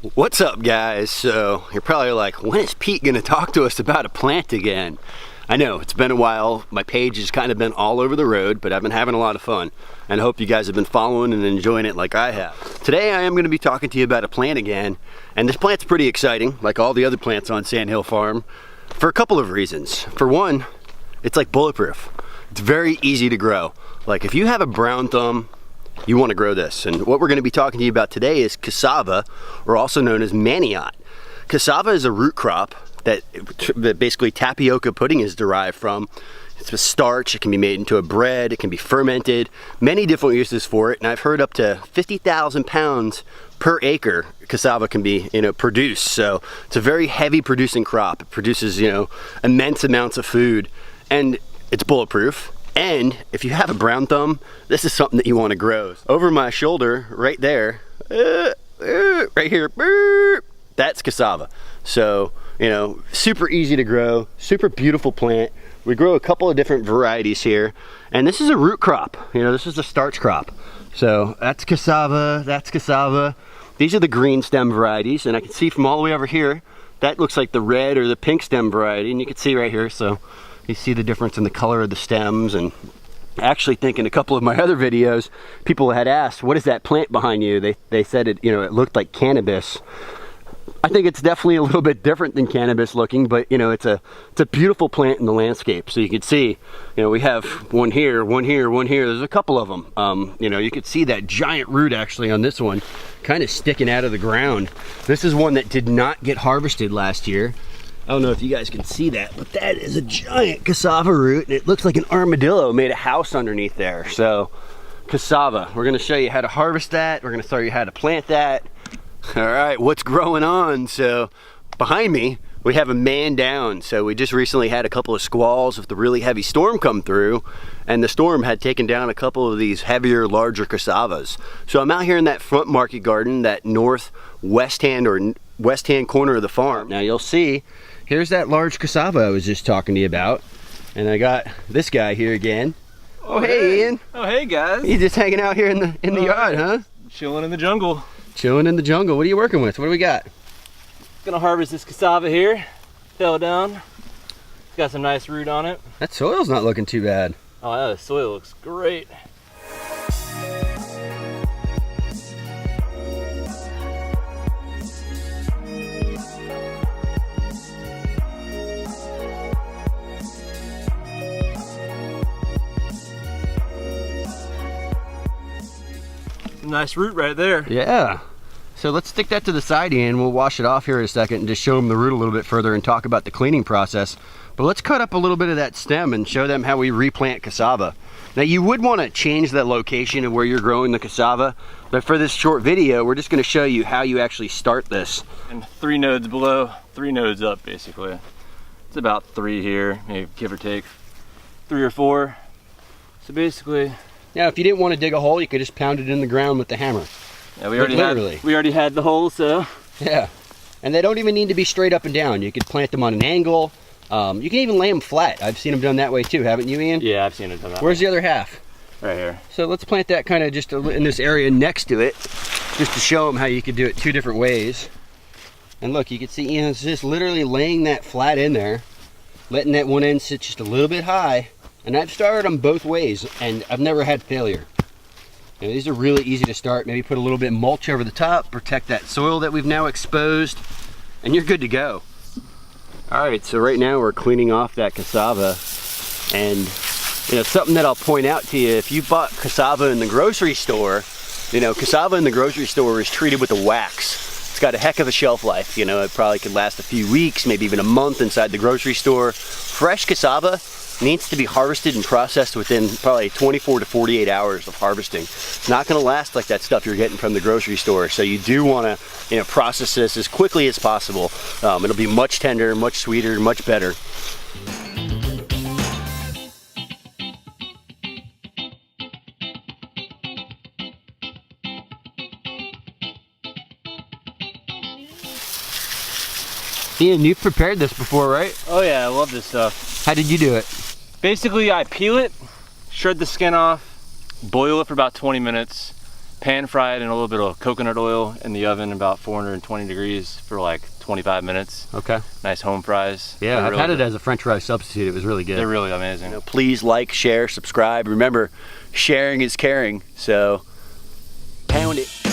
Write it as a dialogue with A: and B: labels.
A: What's up, guys? So you're probably like, when is Pete gonna talk to us about a plant again? I know it's been a while. My page has kind of been all over the road, but I've been having a lot of fun, and I hope you guys have been following and enjoying it like I have. Today I am going to be talking to you about a plant again, and this plant's pretty exciting, like all the other plants on Sand Hill Farm, for a couple of reasons. For one, it's like bulletproof. It's very easy to grow. Like if you have a brown thumb, you want to grow this. And what we're going to be talking to you about today is cassava, or also known as manioc. Cassava is a root crop that basically tapioca pudding is derived from. It's a starch. It can be made into a bread. It can be fermented. Many different uses for it. And I've heard up to 50,000 pounds per acre cassava can be, produced. So it's a very heavy producing crop. It produces, immense amounts of food, and it's bulletproof. And if you have a brown thumb, this is something that you want to grow. Over my shoulder, right there, right here, that's cassava. So, super easy to grow, super beautiful plant. We grow a couple of different varieties here, and this is a root crop. This is a starch crop. So that's cassava, that's cassava. These are the green stem varieties, and I can see from all the way over here, that looks like the red or the pink stem variety, and you can see right here, so you see the difference in the color of the stems. And I actually think in a couple of my other videos, people had asked, what is that plant behind you? They said it, it looked like cannabis. I think it's definitely a little bit different than cannabis looking, but it's a beautiful plant in the landscape. So you can see, we have one here, one here, one here. There's a couple of them. You could see that giant root actually on this one, kind of sticking out of the ground. This is one that did not get harvested last year. I don't know if you guys can see that, but that is a giant cassava root, and it looks like an armadillo made a house underneath there. So cassava, we're gonna show you how to harvest that. We're gonna show you how to plant that. All right, what's growing on? So behind me, we have a man down. So we just recently had a couple of squalls with the really heavy storm come through, and the storm had taken down a couple of these heavier, larger cassavas. So I'm out here in that front market garden, that northwest hand or west hand corner of the farm. Now you'll see, here's that large cassava I was just talking to you about. And I got this guy here again. Oh, hey, Ian.
B: Oh, hey, guys.
A: You just hanging out here in the yard, huh?
B: Chilling in the jungle.
A: Chilling in the jungle. What are you working with? What do we got?
B: Gonna harvest this cassava here. Fell down. It's got some nice root on it.
A: That soil's not looking too bad.
B: Oh, yeah, the soil looks great. Nice root right there.
A: Yeah. So let's stick that to the side, Ian. We'll wash it off here in a second and just show them the root a little bit further and talk about the cleaning process. But let's cut up a little bit of that stem and show them how we replant cassava. Now you would want to change the location of where you're growing the cassava, but for this short video, we're just going to show you how you actually start this.
B: And 3 nodes below, 3 nodes up basically. It's about 3 here, maybe give or take 3 or 4. So basically,
A: now, if you didn't want to dig a hole, you could just pound it in the ground with the hammer.
B: Yeah, we already had the hole, so.
A: Yeah, and they don't even need to be straight up and down. You could plant them on an angle. You can even lay them flat. I've seen them done that way too, haven't you, Ian?
B: Yeah, I've seen it done that way.
A: Where's the other half?
B: Right here.
A: So let's plant that kind of just in this area next to it, just to show them how you could do it 2 different ways. And look, you can see Ian's just literally laying that flat in there, letting that one end sit just a little bit high. And I've started them both ways, and I've never had failure. These are really easy to start. Maybe put a little bit of mulch over the top, protect that soil that we've now exposed, and you're good to go. All right, so right now we're cleaning off that cassava, and something that I'll point out to you, if you bought cassava in the grocery store, cassava in the grocery store is treated with a wax. It's got a heck of a shelf life. It probably could last a few weeks, maybe even a month inside the grocery store. Fresh cassava needs to be harvested and processed within probably 24 to 48 hours of harvesting. It's not going to last like that stuff you're getting from the grocery store. So you do want to, process this as quickly as possible. It'll be much tender, much sweeter, much better. Ian, you've prepared this before, right?
B: Oh yeah, I love this stuff.
A: How did you do it?
B: Basically, I peel it, shred the skin off, boil it for about 20 minutes, pan fried in a little bit of coconut oil in the oven, about 420 degrees for like 25 minutes.
A: Okay.
B: Nice home fries.
A: Yeah,
B: They're
A: I've
B: really
A: had it
B: good.
A: as a French fry substitute. It was really good.
B: They're really amazing.
A: Please like, share, subscribe. Remember, sharing is caring. So pound it.